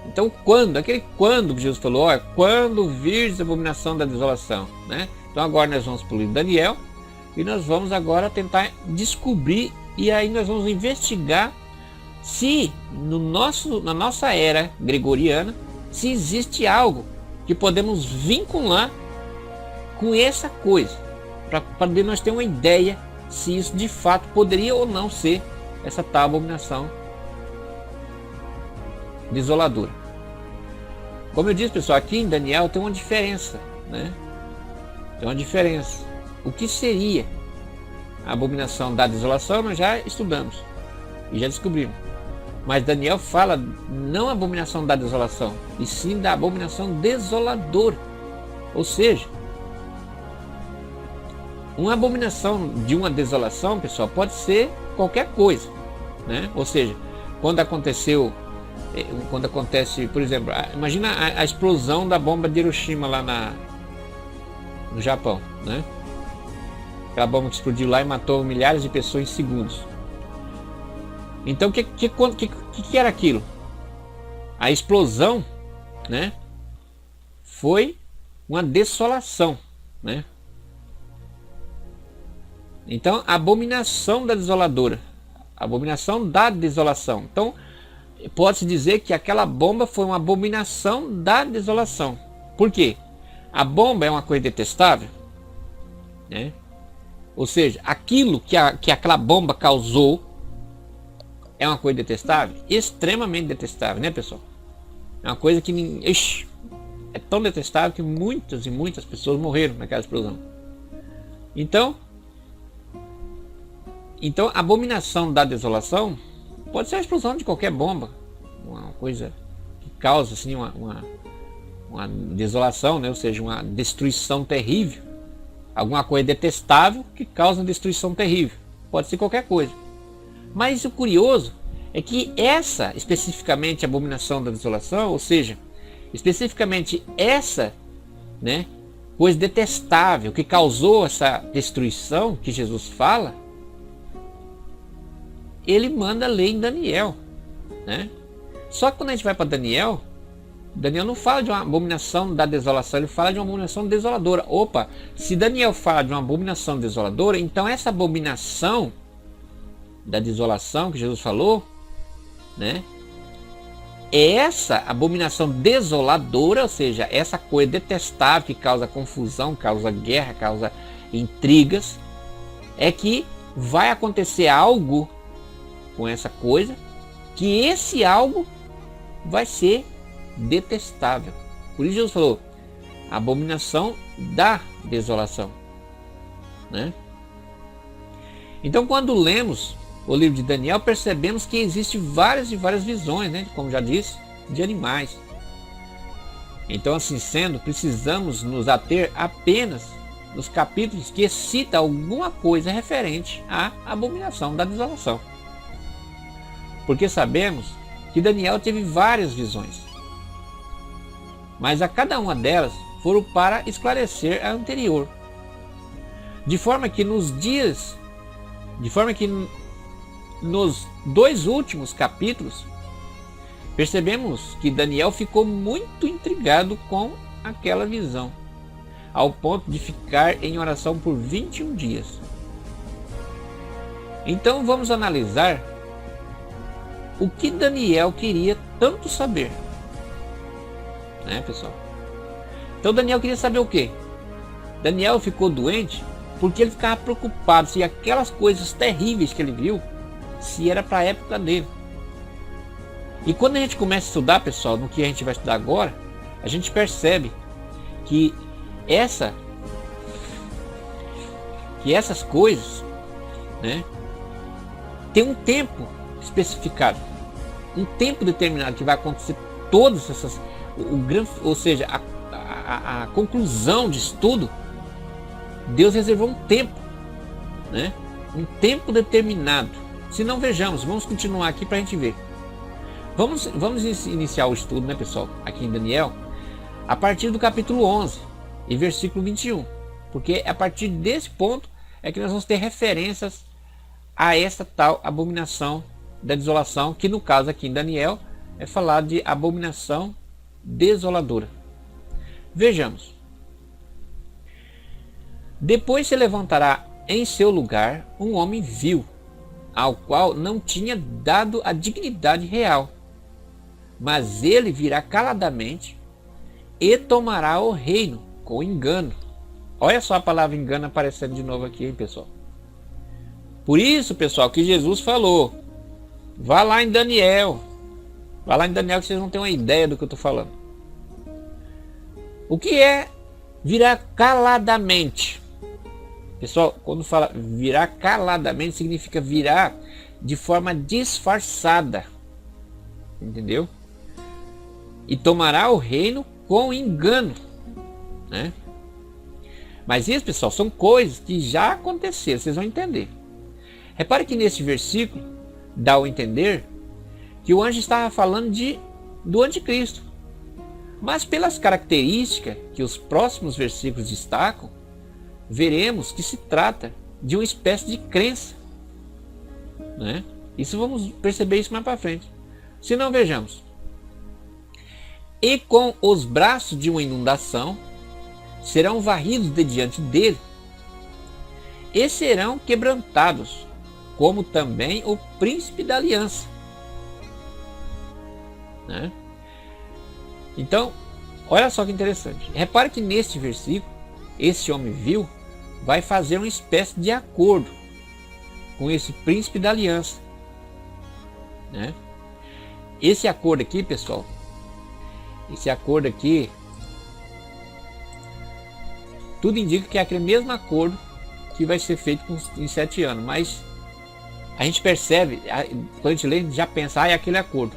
Então aquele quando que Jesus falou, quando virdes a abominação da desolação, né? Então agora nós vamos para o livro de Daniel e nós vamos agora tentar descobrir, e aí nós vamos investigar se na nossa era gregoriana, se existe algo que podemos vincular com essa coisa, para nós ter uma ideia se isso de fato poderia ou não ser essa tal abominação desoladora. Como eu disse, pessoal, aqui em Daniel tem uma diferença, né? Tem uma diferença. O que seria a abominação da desolação nós já estudamos e já descobrimos. Mas Daniel fala não a abominação da desolação, e sim da abominação desoladora. Ou seja, uma abominação de uma desolação, pessoal, pode ser qualquer coisa, né? Ou seja, quando acontece, por exemplo, imagina a explosão da bomba de Hiroshima lá no Japão, né? Aquela bomba que explodiu lá e matou milhares de pessoas em segundos. Então, o que era aquilo? A explosão, né, foi uma desolação, né? Então, a abominação da desoladora, a abominação da desolação. Então, pode-se dizer que aquela bomba foi uma abominação da desolação. Por quê? A bomba é uma coisa detestável, né? Ou seja, aquilo que aquela bomba causou é uma coisa detestável? Extremamente detestável, né, pessoal? É uma coisa que é tão detestável que muitas e muitas pessoas morreram naquela explosão. Então a abominação da desolação pode ser a explosão de qualquer bomba, uma coisa que causa assim uma desolação, né? Ou seja, uma destruição terrível, alguma coisa detestável que causa uma destruição terrível. Pode ser qualquer coisa. Mas o curioso é que essa, especificamente a abominação da desolação, ou seja, especificamente essa, né, coisa detestável que causou essa destruição que Jesus fala, ele manda ler em Daniel, né? Só que quando a gente vai para Daniel, Daniel não fala de uma abominação da desolação, ele fala de uma abominação desoladora. Opa, se Daniel fala de uma abominação desoladora, então essa abominação da desolação que Jesus falou, né? Essa abominação desoladora, ou seja, essa coisa detestável que causa confusão, causa guerra, causa intrigas, é que vai acontecer algo com essa coisa, que esse algo vai ser detestável. Por isso Jesus falou, abominação da desolação, né? Então, quando lemos o livro de Daniel, percebemos que existem várias e várias visões, né? Como já disse, de animais. Então, assim sendo, precisamos nos ater apenas nos capítulos que cita alguma coisa referente à abominação da desolação. Porque sabemos que Daniel teve várias visões, mas a cada uma delas foram para esclarecer a anterior. De forma que nos 2 últimos capítulos, percebemos que Daniel ficou muito intrigado com aquela visão, ao ponto de ficar em oração por 21 dias. Então vamos analisar o que Daniel queria tanto saber, né, pessoal? Então Daniel queria saber o quê? Daniel ficou doente porque ele ficava preocupado se aquelas coisas terríveis que ele viu, se era para a época dele. E quando a gente começa a estudar, pessoal, no que a gente vai estudar agora, a gente percebe que essas coisas, né, tem um tempo especificado, um tempo determinado que vai acontecer todas essas, ou seja, a conclusão disso tudo. Deus reservou um tempo, né, um tempo determinado. Se não, vejamos, vamos continuar aqui para a gente ver. Vamos iniciar o estudo, né, pessoal, aqui em Daniel, a partir do capítulo 11 e versículo 21, porque a partir desse ponto é que nós vamos ter referências a essa tal abominação da desolação, que no caso aqui em Daniel é falado de abominação desoladora. Vejamos. Depois se levantará em seu lugar um homem vil, ao qual não tinha dado a dignidade real, mas ele virá caladamente e tomará o reino com engano. Olha só a palavra engano aparecendo de novo aqui, hein, pessoal. Por isso, pessoal, que Jesus falou, vá lá em Daniel, que vocês não têm uma ideia do que eu estou falando. O que é virar caladamente? Pessoal, quando fala virar caladamente, significa virar de forma disfarçada, entendeu? E tomará o reino com engano, né? Mas isso, pessoal, são coisas que já aconteceram, vocês vão entender. Repare que nesse versículo dá ao entender que o anjo estava falando do anticristo. Mas pelas características que os próximos versículos destacam, veremos que se trata de uma espécie de crença, né? Isso vamos perceber isso mais para frente. Se não, vejamos. E com os braços de uma inundação serão varridos de diante dele e serão quebrantados, como também o príncipe da aliança, né? Então, olha só que interessante. Repare que neste versículo, esse homem vil vai fazer uma espécie de acordo com esse príncipe da aliança, né? Esse acordo aqui, pessoal, tudo indica que é aquele mesmo acordo que vai ser feito em 7 anos, mas a gente percebe, quando a gente lê, a gente já pensa, é aquele acordo,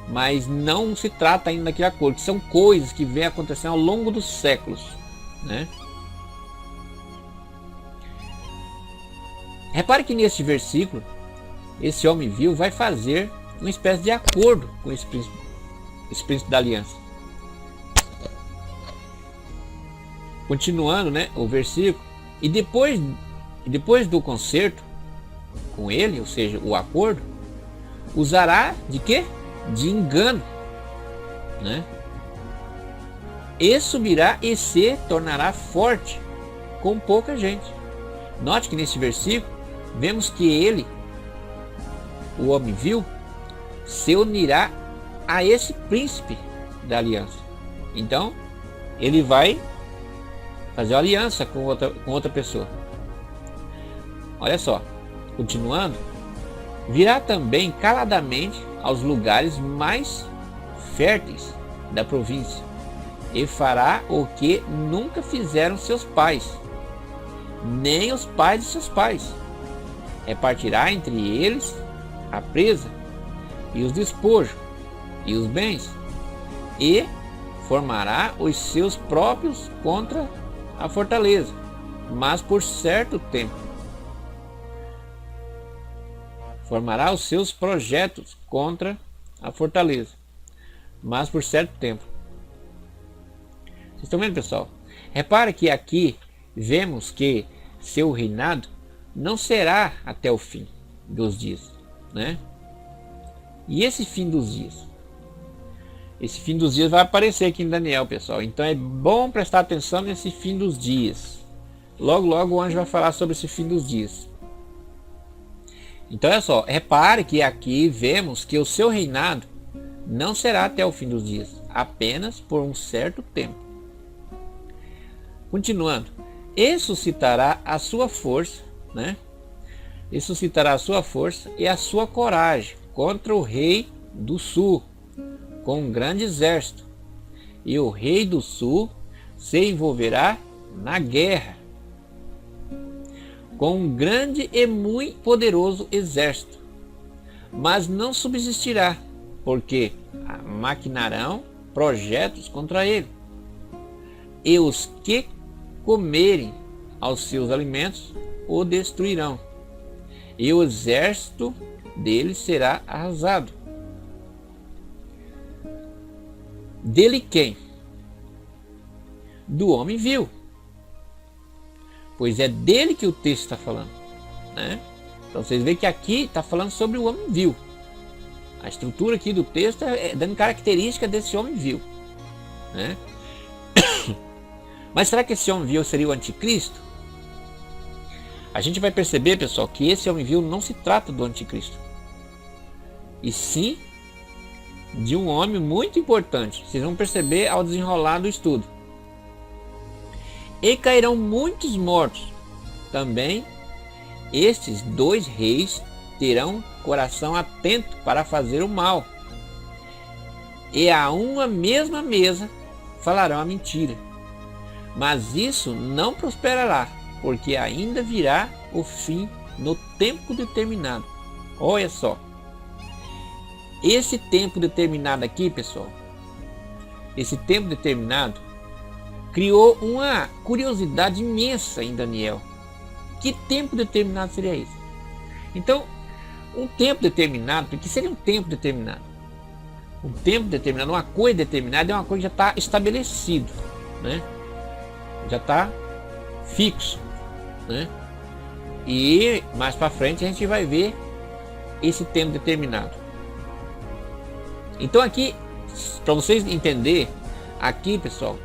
mas não se trata ainda daquele acordo, que são coisas que vêm acontecendo ao longo dos séculos, né? Repare que neste versículo, esse homem vil vai fazer uma espécie de acordo com esse príncipe da aliança. Continuando, né, o versículo, e depois do concerto com ele, ou seja, o acordo, usará de quê? De engano. né? E subirá e se tornará forte com pouca gente. Note que nesse versículo vemos que ele, o homem vil, se unirá a esse príncipe da aliança. Então ele vai fazer uma aliança com outra pessoa. Olha só, continuando, virá também caladamente aos lugares mais férteis da província e fará o que nunca fizeram seus pais, nem os pais de seus pais. Repartirá entre eles a presa e os despojos e os bens, e formará os seus próprios contra a fortaleza, mas por certo tempo. Formará os seus projetos contra a fortaleza, mas por certo tempo. Vocês estão vendo, pessoal? Repara que aqui vemos que seu reinado não será até o fim dos dias, né? E esse fim dos dias? Esse fim dos dias vai aparecer aqui em Daniel, pessoal. Então é bom prestar atenção nesse fim dos dias. Logo, logo o anjo vai falar sobre esse fim dos dias. Então é só, repare que aqui vemos que o seu reinado não será até o fim dos dias, apenas por um certo tempo. Continuando, e suscitará a sua força, né? E suscitará a sua força e a sua coragem contra o rei do sul, com um grande exército. E o rei do sul se envolverá na guerra com um grande e muito poderoso exército, mas não subsistirá, porque maquinarão projetos contra ele, e os que comerem aos seus alimentos o destruirão, e o exército dele será arrasado. Dele quem? Do homem vil. Pois é dele que o texto está falando, né? Então vocês veem que aqui está falando sobre o homem vil. A estrutura aqui do texto é dando característica desse homem vil, né? Mas será que esse homem vil seria o anticristo? A gente vai perceber, pessoal, que esse homem vil não se trata do anticristo, e sim de um homem muito importante. Vocês vão perceber ao desenrolar do estudo. E cairão muitos mortos. Também estes dois reis terão coração atento para fazer o mal, e a uma mesma mesa falarão a mentira. Mas isso não prosperará, porque ainda virá o fim no tempo determinado. Olha só. Esse tempo determinado aqui, pessoal, esse tempo determinado criou uma curiosidade imensa em Daniel. Que tempo determinado seria esse? Então, um tempo determinado, porque seria um tempo determinado? Um tempo determinado, uma coisa determinada é uma coisa que já está estabelecido, né? Já está fixo, né? E mais para frente a gente vai ver esse tempo determinado. Então aqui, para vocês entenderem, aqui, pessoal,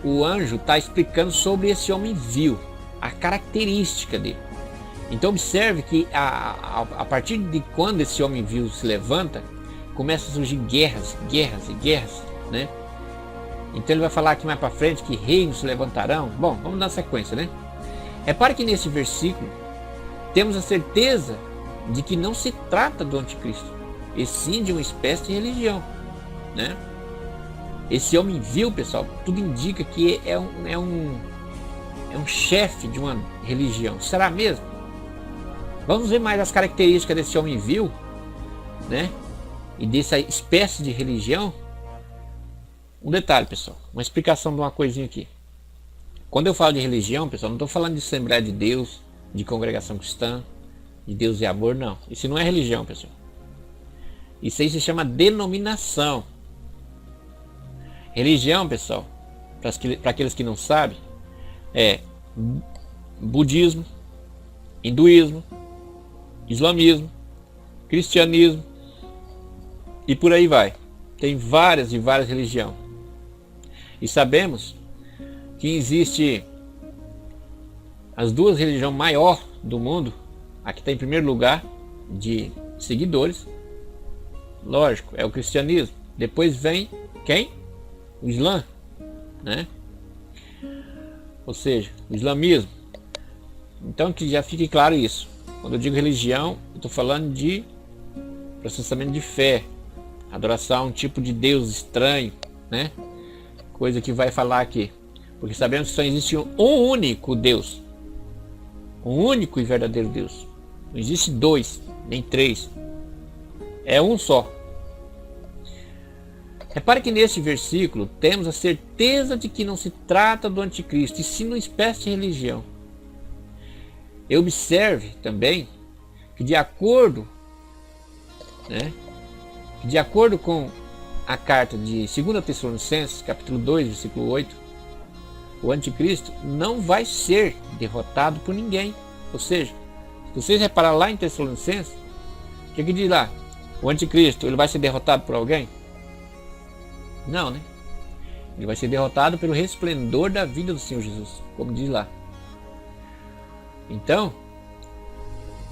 o anjo está explicando sobre esse homem vil, a característica dele. Então observe que a partir de quando esse homem vil se levanta, começa a surgir guerras, né? Então ele vai falar aqui mais para frente que reinos se levantarão. Bom, vamos dar sequência, né? Repare que nesse versículo temos a certeza de que não se trata do anticristo, e sim de uma espécie de religião, né? Esse homem vil, pessoal, tudo indica que é um chefe de uma religião. Será mesmo? Vamos ver mais as características desse homem vil, né? E dessa espécie de religião. Um detalhe, pessoal, uma explicação de uma coisinha aqui. Quando eu falo de religião, pessoal, não estou falando de Assembleia de Deus, de congregação cristã, de Deus e amor, não. Isso não é religião, pessoal. Isso aí se chama denominação. Religião, pessoal, para aqueles que não sabem, é budismo, hinduísmo, islamismo, cristianismo e por aí vai. Tem várias e várias religiões. E sabemos que existe as duas religiões maiores do mundo. Aqui está em primeiro lugar de seguidores. Lógico, é o cristianismo. Depois vem quem? O Islã, né? Ou seja, o islamismo. Então que já fique claro isso. Quando eu digo religião, eu estou falando de processamento de fé, adoração a um tipo de Deus estranho, né? Coisa que vai falar aqui. Porque sabemos que só existe um único Deus. Um único e verdadeiro Deus. Não existe dois, nem três. É um só. Repare que neste versículo temos a certeza de que não se trata do anticristo, e sim uma espécie de religião. E observe também que de acordo com a carta de 2 Tessalonicenses, capítulo 2, versículo 8, o anticristo não vai ser derrotado por ninguém. Ou seja, se vocês reparar lá em Tessalonicenses, o que diz lá? O anticristo, ele vai ser derrotado por alguém? Não, né? Ele vai ser derrotado pelo resplendor da vida do Senhor Jesus, como diz lá. Então,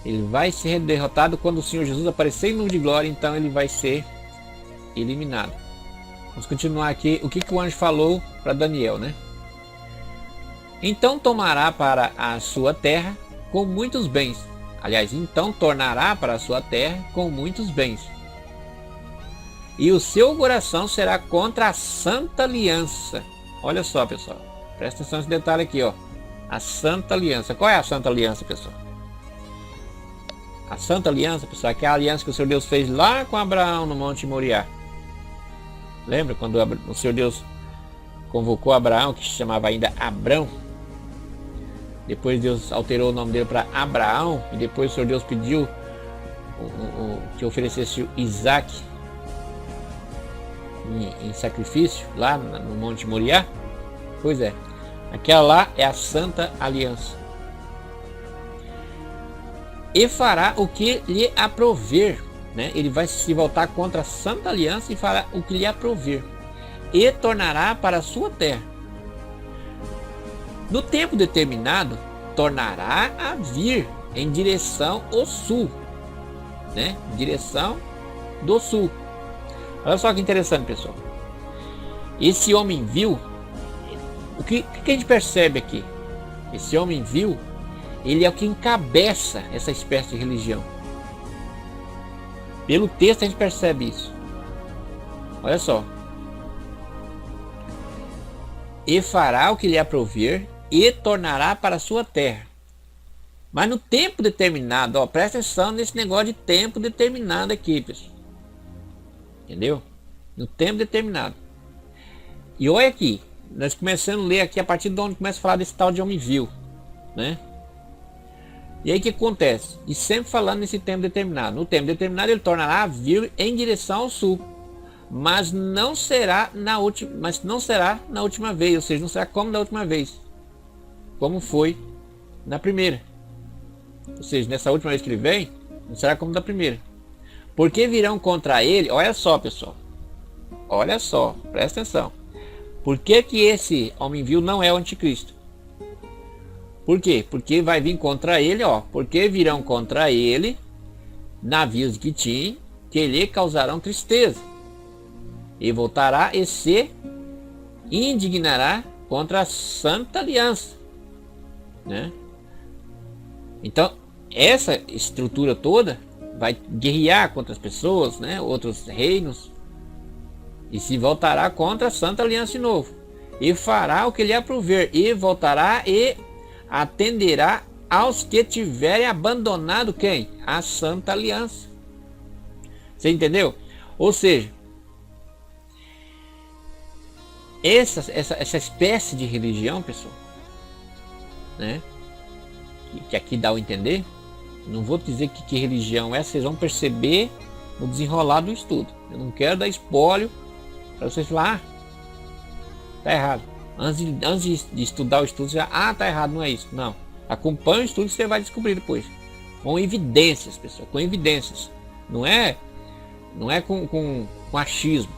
ele vai ser derrotado quando o Senhor Jesus aparecer em nuvem de glória, então ele vai ser eliminado. Vamos continuar aqui. O que o anjo falou para Daniel, né? Então tomará para a sua terra com muitos bens. Aliás, então tornará para a sua terra com muitos bens. E o seu coração será contra a Santa Aliança. Olha só, pessoal. Presta atenção nesse detalhe aqui, ó. A Santa Aliança. Qual é a Santa Aliança, pessoal? A Santa Aliança, pessoal, é a aliança que o Senhor Deus fez lá com Abraão no Monte Moriá. Lembra quando o Senhor Deus convocou Abraão, que se chamava ainda Abrão? Depois Deus alterou o nome dele para Abraão. E depois o Senhor Deus pediu que oferecesse Isaac em sacrifício lá no Monte Moriá. Pois é, aquela lá é a Santa Aliança. E fará o que lhe aprover, né? Ele vai se voltar contra a Santa Aliança e fará o que lhe aprover, e tornará para a sua terra. No tempo determinado, tornará a vir em direção ao sul, né? Em direção do sul. Olha só que interessante, pessoal. Esse homem vil, o que a gente percebe aqui? Esse homem vil, ele é o que encabeça essa espécie de religião. Pelo texto a gente percebe isso. Olha só. E fará o que lhe aprover, e tornará para a sua terra. Mas no tempo determinado, ó, presta atenção nesse negócio de tempo determinado aqui, pessoal. Entendeu? No tempo determinado. E olha aqui, nós começamos a ler aqui a partir de onde começa a falar desse tal de homem vil, né? E aí o que acontece? E sempre falando nesse tempo determinado. No tempo determinado ele tornará a vir em direção ao sul, mas não será na última vez, ou seja, não será como da última vez, como foi na primeira. Ou seja, nessa última vez que ele vem, não será como da primeira. Porque virão contra ele, olha só, pessoal. Olha só, presta atenção. Por que esse homem vil não é o anticristo? Por quê? Porque vai vir contra ele, ó. Porque virão contra ele navios de Quitim, que lhe causarão tristeza. E voltará e se indignará contra a Santa Aliança, né? Então, essa estrutura toda vai guerrear contra as pessoas, né? Outros reinos, e se voltará contra a Santa Aliança de novo. E fará o que lhe aprover, e voltará e atenderá aos que tiverem abandonado quem? A Santa Aliança. Você entendeu? Ou seja, essa espécie de religião, pessoal, né? Que aqui dá a entender. Não vou dizer que religião é, vocês vão perceber no desenrolar do estudo. Eu não quero dar espólio para vocês falar, tá errado. Antes de estudar o estudo, já, tá errado, não é isso. Não. Acompanhe o estudo que você vai descobrir depois. Com evidências, pessoal, com evidências. Não é com achismo.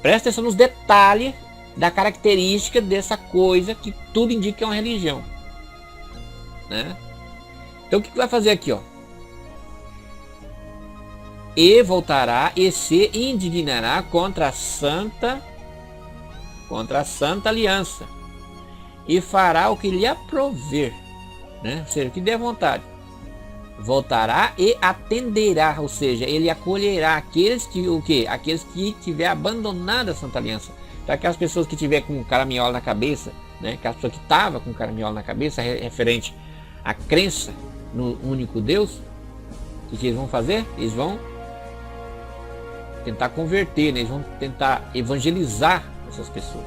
Presta atenção nos detalhes da característica dessa coisa que tudo indica que é uma religião, né? Então o que vai fazer aqui, ó? E voltará e se indignará contra a santa aliança e fará o que lhe aprover, né? Ou seja, o que der vontade. Voltará e atenderá, ou seja, ele acolherá aqueles que tiver abandonado a santa aliança. Então, aquelas pessoas que tiver com caraminhola na cabeça, né? Aquela pessoa que estava com caraminhola na cabeça referente à crença no único Deus, o que eles vão fazer? Eles vão tentar converter, né? Eles vão tentar evangelizar essas pessoas.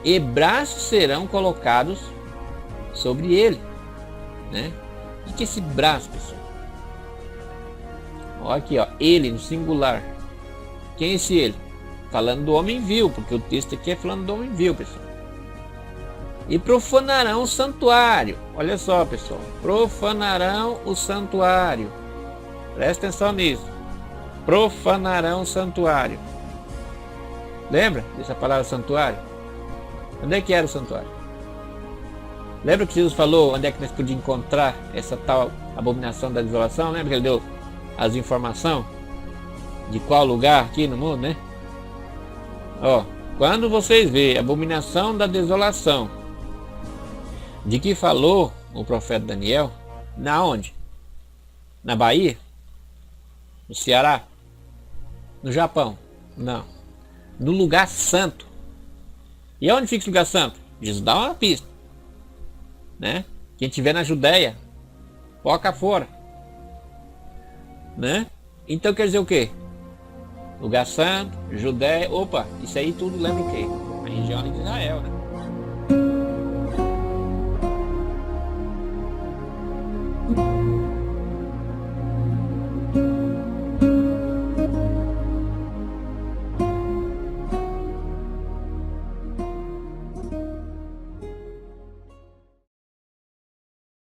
E braços serão colocados sobre ele, né? O que é esse braço, pessoal? Olha aqui, ó, ele no singular. Quem é esse ele? Falando do homem vil, porque o texto aqui é falando do homem vil, pessoal. E profanarão o santuário. Olha só, pessoal. Profanarão o santuário. Presta atenção nisso. Profanarão o santuário. Lembra dessa palavra santuário? Onde é que era o santuário? Lembra que Jesus falou onde é que nós podíamos encontrar essa tal abominação da desolação? Lembra que ele deu as informações de qual lugar aqui no mundo, né? Ó, quando vocês verem a abominação da desolação de que falou o profeta Daniel, na onde? Na Bahia? No Ceará? No Japão? Não. No lugar santo. E onde fica esse lugar santo? Jesus dá uma pista, né? Quem estiver na Judéia, foca fora, né? Então quer dizer o quê? Lugar santo, Judéia, opa, isso aí tudo lembra o quê? A região de Israel, né?